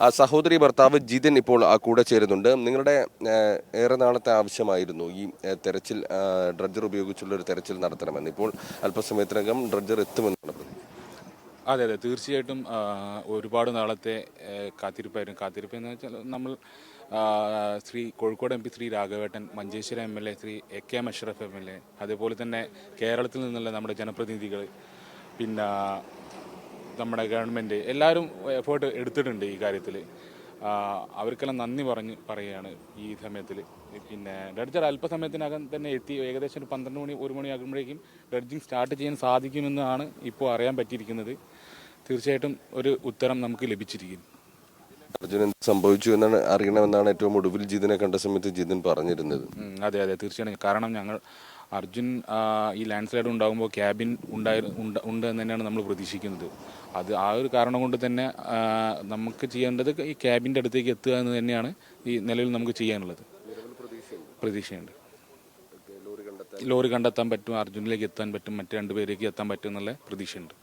ആ സഹോദരി ഭർത്താവ് ജിതിൻ ഇപ്പോൾ കൂടെ ചേരുന്നുണ്ട്. നിങ്ങളുടെ ഏറെ നാളത്തെ ആവശ്യമായിരുന്നു ഈ തെരച്ചിൽ, ഡ്രഡ്ജർ ഉപയോഗിച്ചുള്ള ഒരു തെരച്ചിൽ നടത്തണമെന്ന്. ഇപ്പോൾ അല്പസമയത്തിനകം ഡ്രഡ്ജർ എത്തുമെന്നാണ് പ്രതീക്ഷ. അതെ അതെ തീർച്ചയായിട്ടും ഒരുപാട് നാളത്തെ കാത്തിരിപ്പായിരുന്നു. കാത്തിരിപ്പ് എന്ന് വെച്ചാൽ നമ്മൾ Kozhikode MP Shri രാഘവേട്ടൻ, Manjeshwaram MLA Shri AK Ashraf MLA, അതേപോലെ തന്നെ കേരളത്തിൽ നിന്നുള്ള നമ്മുടെ ജനപ്രതിനിധികൾ, പിന്നെ നമ്മുടെ ഗവൺമെൻറ് എല്ലാവരും എഫേർട്ട് എടുത്തിട്ടുണ്ട് ഈ കാര്യത്തിൽ. അവർക്കെല്ലാം നന്ദി പറയുകയാണ് ഈ സമയത്തിൽ. പിന്നെ ഡ്രഡ്ജർ അല്പസമയത്തിനകം തന്നെ എത്തി. ഏകദേശം ഒരു 12 മണി 1 മണി ആകുമ്പോഴേക്കും ഡ്രഡ്ജിങ് സ്റ്റാർട്ട് ചെയ്യാൻ സാധിക്കുമെന്നാണ് ഇപ്പോൾ അറിയാൻ പറ്റിയിരിക്കുന്നത്. തീർച്ചയായിട്ടും ഒരു ഉത്തരം നമുക്ക് ലഭിച്ചിരിക്കും. അർജുൻ എന്ത് സംഭവിച്ചു എന്നാണ് അറിയണമെന്നാണ് ഏറ്റവും ഒടുവിൽ ജിതിനെ കണ്ട സമയത്ത് ജിതിൻ പറഞ്ഞിരുന്നത്. അതെ അതെ തീർച്ചയായും. കാരണം അർജുൻ ഈ ലാൻഡ് സ്ലൈഡ് ഉണ്ടാകുമ്പോൾ ക്യാബിൻ ഉണ്ട് എന്ന് തന്നെയാണ് നമ്മൾ പ്രതീക്ഷിക്കുന്നത്. ആ ഒരു കാരണം കൊണ്ട് തന്നെ നമുക്ക് ചെയ്യേണ്ടത് ഈ ക്യാബിൻ്റെ അടുത്തേക്ക് എത്തുക എന്ന് തന്നെയാണ് ഈ നിലവിൽ നമുക്ക് ചെയ്യാനുള്ളത്. പ്രതീക്ഷയുണ്ട്. ലോറി കണ്ടെത്താൻ പറ്റും, അർജുനിലേക്ക് എത്താൻ പറ്റും, മറ്റ് 2 പേരേക്ക് എത്താൻ പറ്റും എന്നുള്ള പ്രതീക്ഷയുണ്ട്.